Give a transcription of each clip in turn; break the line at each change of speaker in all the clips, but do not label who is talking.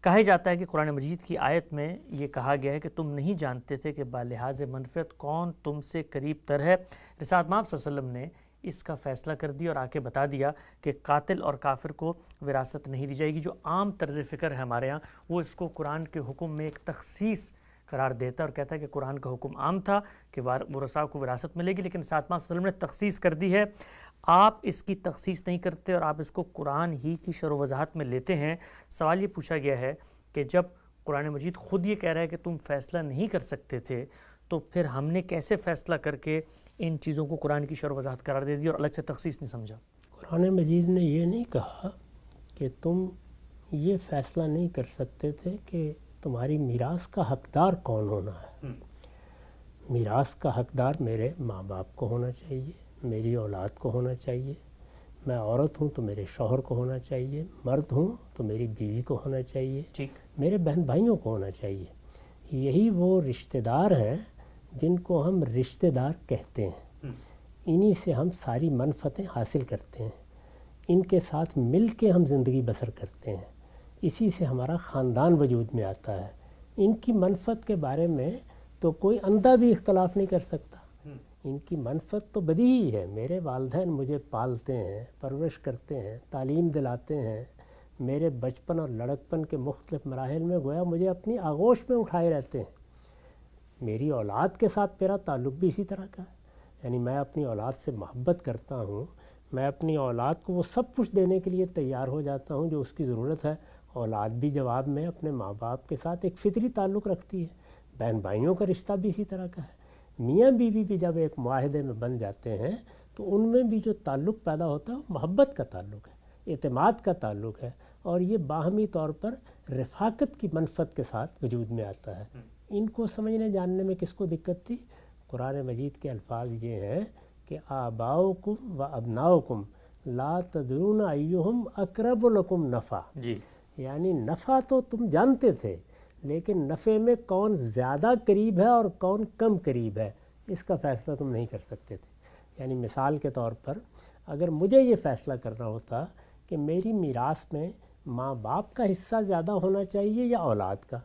کہا جاتا ہے کہ قرآن مجید کی آیت میں یہ کہا گیا ہے کہ تم نہیں جانتے تھے کہ بالحاظ منفعت کون تم سے قریب تر ہے۔ رسالت مآب صلی اللہ علیہ وسلم نے اس کا فیصلہ کر دیا اور آ کے بتا دیا کہ قاتل اور کافر کو وراثت نہیں دی جائے گی۔ جو عام طرز فکر ہے ہمارے ہاں، وہ اس کو قرآن کے حکم میں ایک تخصیص قرار دیتا ہے اور کہتا ہے کہ قرآن کا حکم عام تھا کہ ورثاء کو وراثت ملے گی، لیکن رسالت مآب صلی اللہ علیہ وسلم نے تخصیص کر دی ہے۔ آپ اس کی تخصیص نہیں کرتے اور آپ اس کو قرآن ہی کی شرح و وضاحت میں لیتے ہیں۔ سوال یہ پوچھا گیا ہے کہ جب قرآن مجید خود یہ کہہ رہا ہے کہ تم فیصلہ نہیں کر سکتے تھے، تو پھر ہم نے کیسے فیصلہ کر کے ان چیزوں کو قرآن کی شرح و وضاحت قرار دے دی اور الگ سے تخصیص نہیں سمجھا؟
قرآن مجید نے یہ نہیں کہا کہ تم یہ فیصلہ نہیں کر سکتے تھے کہ تمہاری میراث کا حقدار کون ہونا ہے۔ میراث کا حقدار میرے ماں باپ کو ہونا چاہیے، میری اولاد کو ہونا چاہیے، میں عورت ہوں تو میرے شوہر کو ہونا چاہیے، مرد ہوں تو میری بیوی کو ہونا چاہیے، میرے بہن بھائیوں کو ہونا چاہیے۔ یہی وہ رشتہ دار ہیں جن کو ہم رشتہ دار کہتے ہیں، انہی سے ہم ساری منفعتیں حاصل کرتے ہیں، ان کے ساتھ مل کے ہم زندگی بسر کرتے ہیں، اسی سے ہمارا خاندان وجود میں آتا ہے۔ ان کی منفعت کے بارے میں تو کوئی اندھا بھی اختلاف نہیں کر سکتا۔ ان کی منفعت تو بدیہی ہے۔ میرے والدین مجھے پالتے ہیں، پرورش کرتے ہیں، تعلیم دلاتے ہیں، میرے بچپن اور لڑکپن کے مختلف مراحل میں گویا مجھے اپنی آغوش میں اٹھائے رہتے ہیں۔ میری اولاد کے ساتھ میرا تعلق بھی اسی طرح کا ہے، یعنی میں اپنی اولاد سے محبت کرتا ہوں، میں اپنی اولاد کو وہ سب کچھ دینے کے لیے تیار ہو جاتا ہوں جو اس کی ضرورت ہے۔ اولاد بھی جواب میں اپنے ماں باپ کے ساتھ ایک فطری تعلق رکھتی ہے۔ بہن بھائیوں کا رشتہ بھی اسی طرح کا ہے۔ میاں بیوی بھی جب ایک معاہدے میں بن جاتے ہیں تو ان میں بھی جو تعلق پیدا ہوتا ہے وہ محبت کا تعلق ہے، اعتماد کا تعلق ہے، اور یہ باہمی طور پر رفاقت کی منفعت کے ساتھ وجود میں آتا ہے۔ ان کو سمجھنے جاننے میں کس کو دقت تھی؟ قرآن مجید کے الفاظ یہ ہیں کہ آباؤکم و ابناؤکم لا تدرون ایہم اقرب لکم نفع، یعنی نفع تو تم جانتے تھے لیکن نفع میں کون زیادہ قریب ہے اور کون کم قریب ہے اس کا فیصلہ تم نہیں کر سکتے تھے۔ یعنی مثال کے طور پر اگر مجھے یہ فیصلہ کرنا ہوتا کہ میری میراث میں ماں باپ کا حصہ زیادہ ہونا چاہیے یا اولاد کا،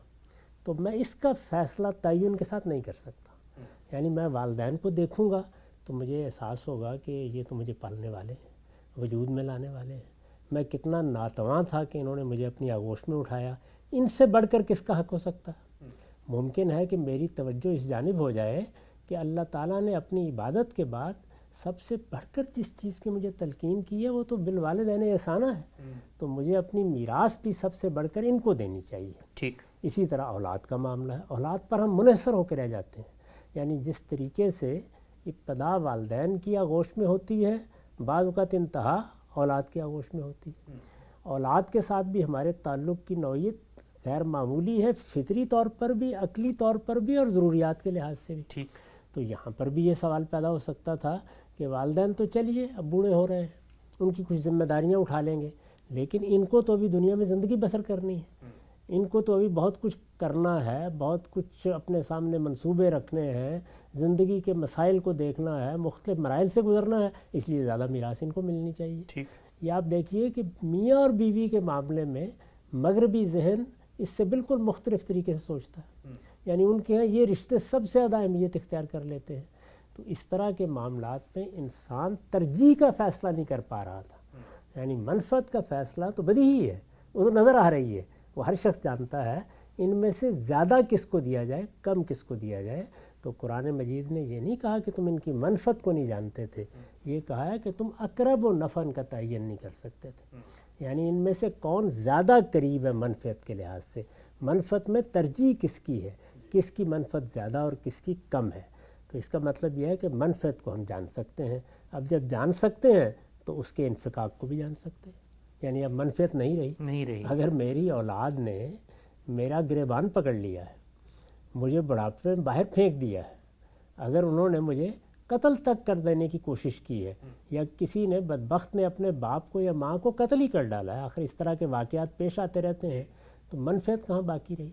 تو میں اس کا فیصلہ تعین کے ساتھ نہیں کر سکتا۔ یعنی میں والدین کو دیکھوں گا تو مجھے احساس ہوگا کہ یہ تو مجھے پالنے والے ہیں، وجود میں لانے والے ہیں، میں کتنا ناتواں تھا کہ انہوں نے مجھے اپنی آغوش میں اٹھایا، ان سے بڑھ کر کس کا حق ہو سکتا ہے؟ ممکن ہے کہ میری توجہ اس جانب ہو جائے کہ اللہ تعالیٰ نے اپنی عبادت کے بعد سب سے بڑھ کر جس چیز کی مجھے تلقین کی ہے وہ تو بالوالدین احسانہ ہے، تو مجھے اپنی میراث بھی سب سے بڑھ کر ان کو دینی چاہیے۔ اسی طرح اولاد کا معاملہ ہے، اولاد پر ہم منحصر ہو کے رہ جاتے ہیں۔ یعنی جس طریقے سے ابتدا والدین کی آغوش میں ہوتی ہے، بعض اوقات انتہا اولاد کی آغوش میں ہوتی ہے۔ اولاد کے ساتھ بھی ہمارے تعلق کی نوعیت غیر معمولی ہے، فطری طور پر بھی، عقلی طور پر بھی، اور ضروریات کے لحاظ سے بھی۔ تو یہاں پر بھی یہ سوال پیدا ہو سکتا تھا کہ والدین تو چلیے اب بوڑھے ہو رہے ہیں، ان کی کچھ ذمہ داریاں اٹھا لیں گے، لیکن ان کو تو ابھی دنیا میں زندگی بسر کرنی ہے، ان کو تو ابھی بہت کچھ کرنا ہے، بہت کچھ اپنے سامنے منصوبے رکھنے ہیں، زندگی کے مسائل کو دیکھنا ہے، مختلف مراحل سے گزرنا ہے، اس لیے زیادہ میراث ان کو ملنی چاہیے۔ یہ آپ دیکھیے کہ میاں اور بیوی کے معاملے میں مغربی ذہن اس سے بالکل مختلف طریقے سے سوچتا ہے، یعنی ان کے ہاں یہ رشتے سب سے زیادہ اہمیت اختیار کر لیتے ہیں۔ تو اس طرح کے معاملات میں انسان ترجیح کا فیصلہ نہیں کر پا رہا تھا، یعنی منفعت کا فیصلہ تو بدیہی ہے، وہ تو نظر آ رہی ہے، وہ ہر شخص جانتا ہے ان میں سے زیادہ کس کو دیا جائے، کم کس کو دیا جائے۔ تو قرآن مجید نے یہ نہیں کہا کہ تم ان کی منفعت کو نہیں جانتے تھے، یہ کہا ہے کہ تم اقرب و نفع کا تعین نہیں کر سکتے تھے، یعنی ان میں سے کون زیادہ قریب ہے منفعت کے لحاظ سے، منفعت میں ترجیح کس کی ہے، کس کی منفعت زیادہ اور کس کی کم ہے۔ تو اس کا مطلب یہ ہے کہ منفعت کو ہم جان سکتے ہیں، اب جب جان سکتے ہیں تو اس کے انفقاق کو بھی جان سکتے ہیں۔ یعنی اب منفعت نہیں رہی۔ اگر میری اولاد نے میرا گریبان پکڑ لیا ہے، مجھے بڑھاپے میں باہر پھینک دیا ہے، اگر انہوں نے مجھے قتل تک کر دینے کی کوشش کی ہے، یا کسی نے بدبخت نے اپنے باپ کو یا ماں کو قتل ہی کر ڈالا ہے، آخر اس طرح کے واقعات پیش آتے رہتے ہیں، تو منفعت کہاں باقی رہی؟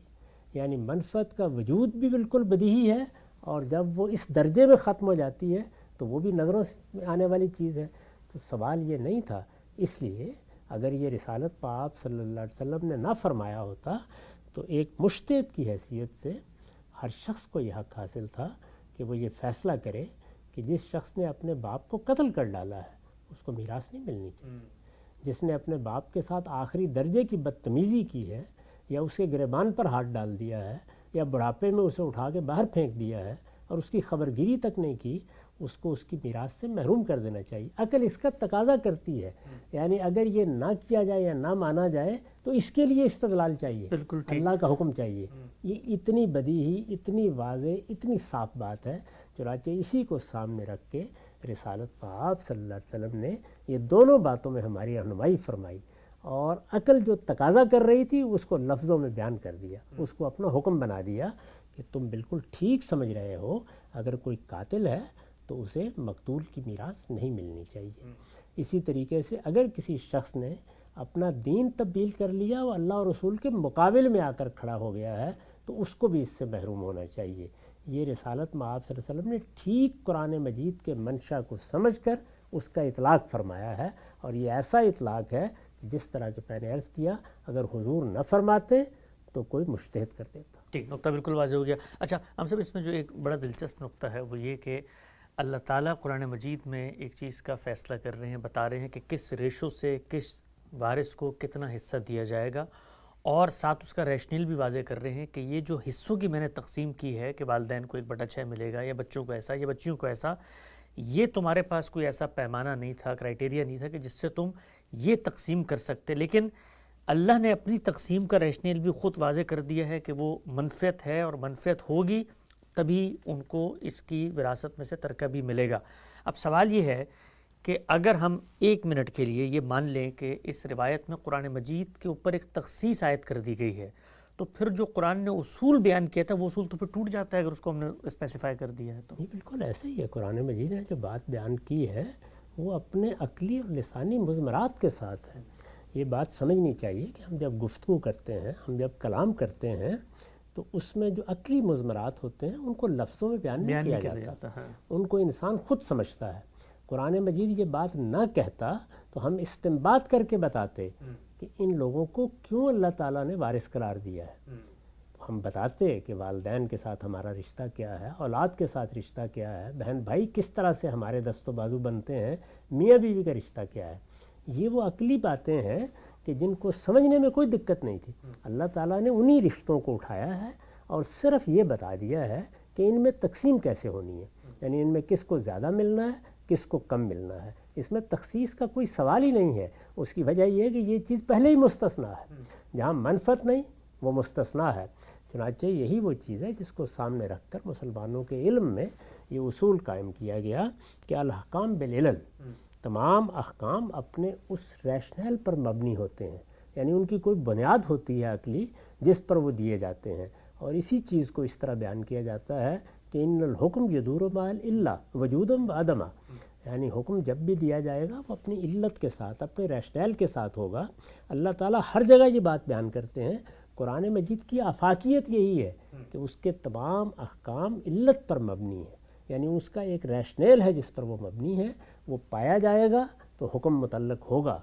یعنی منفعت کا وجود بھی بالکل بدیہی ہے، اور جب وہ اس درجے میں ختم ہو جاتی ہے تو وہ بھی نظروں سے آنے والی چیز ہے۔ تو سوال یہ نہیں تھا، اس لیے اگر یہ رسالت پاک صلی اللہ علیہ وسلم نے نہ فرمایا ہوتا تو ایک مجتہد کی حیثیت سے ہر شخص کو یہ حق حاصل تھا کہ وہ یہ فیصلہ کرے کہ جس شخص نے اپنے باپ کو قتل کر ڈالا ہے اس کو میراث نہیں ملنی چاہیے، جس نے اپنے باپ کے ساتھ آخری درجے کی بدتمیزی کی ہے یا اس کے گریبان پر ہاتھ ڈال دیا ہے یا بڑھاپے میں اسے اٹھا کے باہر پھینک دیا ہے اور اس کی خبرگیری تک نہیں کی، اس کو اس کی میراث سے محروم کر دینا چاہیے۔ عقل اس کا تقاضا کرتی ہے، یعنی اگر یہ نہ کیا جائے یا نہ مانا جائے تو اس کے لیے استدلال چاہیے،
بالکل ٹھیک۔
اللہ کا حکم چاہیے۔ یہ اتنی بدیہی، اتنی واضح، اتنی صاف بات ہے، چنانچہ اسی کو سامنے رکھ کے رسالت پاک صلی اللہ علیہ وسلم نے یہ دونوں باتوں میں ہماری رہنمائی فرمائی، اور عقل جو تقاضا کر رہی تھی اس کو لفظوں میں بیان کر دیا، اس کو اپنا حکم بنا دیا کہ تم بالکل ٹھیک سمجھ رہے ہو، اگر کوئی قاتل ہے تو اسے مقتول کی میراث نہیں ملنی چاہیے۔ اسی طریقے سے اگر کسی شخص نے اپنا دین تبدیل کر لیا، وہ اللہ اور رسول کے مقابل میں آ کر کھڑا ہو گیا ہے، تو اس کو بھی اس سے محروم ہونا چاہیے۔ یہ رسالت مآب صلی اللہ علیہ وسلم نے ٹھیک قرآن مجید کے منشا کو سمجھ کر اس کا اطلاق فرمایا ہے، اور یہ ایسا اطلاق ہے کہ جس طرح کہ میں نے عرض کیا، اگر حضور نہ فرماتے تو کوئی مجتہد کر دیتا۔
ٹھیک، نقطہ بالکل واضح ہو گیا۔ اچھا ہم سب اس میں جو ایک بڑا دلچسپ نقطہ ہے وہ یہ کہ اللہ تعالیٰ قرآن مجید میں ایک چیز کا فیصلہ کر رہے ہیں، بتا رہے ہیں کہ کس ریشو سے کس وارث کو کتنا حصہ دیا جائے گا، اور ساتھ اس کا ریشنل بھی واضح کر رہے ہیں کہ یہ جو حصوں کی میں نے تقسیم کی ہے کہ والدین کو 1/6 ملے گا یا بچوں کو ایسا یا بچیوں کو ایسا، یہ تمہارے پاس کوئی ایسا پیمانہ نہیں تھا، کرائیٹیریا نہیں تھا کہ جس سے تم یہ تقسیم کر سکتے، لیکن اللہ نے اپنی تقسیم کا ریشنل بھی خود واضح کر دیا ہے کہ وہ منفعت ہے، اور منفعت ہوگی تبھی ان کو اس کی وراثت میں سے ترکہ بھی ملے گا۔ اب سوال یہ ہے کہ اگر ہم 1 منٹ کے لیے یہ مان لیں کہ اس روایت میں قرآن مجید کے اوپر ایک تخصیص عائد کر دی گئی ہے، تو پھر جو قرآن نے اصول بیان کیا تھا وہ اصول تو پھر ٹوٹ جاتا ہے اگر اس کو ہم نے اسپیسیفائی کر دیا ہے تو۔
یہ بالکل ایسے ہی ہے، قرآن مجید نے جو بات بیان کی ہے وہ اپنے عقلی اور لسانی مضمرات کے ساتھ ہے۔ یہ بات سمجھنی چاہیے کہ ہم جب گفتگو کرتے ہیں، ہم جب کلام کرتے ہیں، تو اس میں جو عقلی مضمرات ہوتے ہیں ان کو لفظوں میں بیان نہیں کیا جاتا، ان کو انسان خود سمجھتا ہے۔ قرآن مجید یہ بات نہ کہتا تو ہم استنباط کر کے بتاتے کہ ان لوگوں کو کیوں اللہ تعالیٰ نے وارث قرار دیا ہے۔ ہم بتاتے کہ والدین کے ساتھ ہمارا رشتہ کیا ہے، اولاد کے ساتھ رشتہ کیا ہے، بہن بھائی کس طرح سے ہمارے دست و بازو بنتے ہیں، میاں بیوی کا رشتہ کیا ہے۔ یہ وہ عقلی باتیں ہیں کہ جن کو سمجھنے میں کوئی دقت نہیں تھی، اللہ تعالیٰ نے انہی رشتوں کو اٹھایا ہے اور صرف یہ بتا دیا ہے کہ ان میں تقسیم کیسے ہونی ہے، یعنی ان میں کس کو زیادہ ملنا ہے، کس کو کم ملنا ہے۔ اس میں تخصیص کا کوئی سوال ہی نہیں ہے۔ اس کی وجہ یہ ہے کہ یہ چیز پہلے ہی مستثنا ہے، جہاں منفعت نہیں وہ مستثنا ہے۔ چنانچہ یہی وہ چیز ہے جس کو سامنے رکھ کر مسلمانوں کے علم میں یہ اصول قائم کیا گیا کہ الاحکام بالعلل، تمام احکام اپنے اس ریشنل پر مبنی ہوتے ہیں، یعنی ان کی کوئی بنیاد ہوتی ہے عقلی جس پر وہ دیے جاتے ہیں، اور اسی چیز کو اس طرح بیان کیا جاتا ہے کہ ان الحکم یدور مع العلہ وجودا وعدما، یعنی حکم جب بھی دیا جائے گا وہ اپنی علت کے ساتھ، اپنے ریشنل کے ساتھ ہوگا۔ اللہ تعالیٰ ہر جگہ یہ بات بیان کرتے ہیں۔ قرآن مجید کی آفاقیت یہی ہے کہ اس کے تمام احکام علت پر مبنی ہیں، یعنی اس کا ایک ریشنل ہے جس پر وہ مبنی ہے، وہ پایا جائے گا تو حکم متعلق ہوگا۔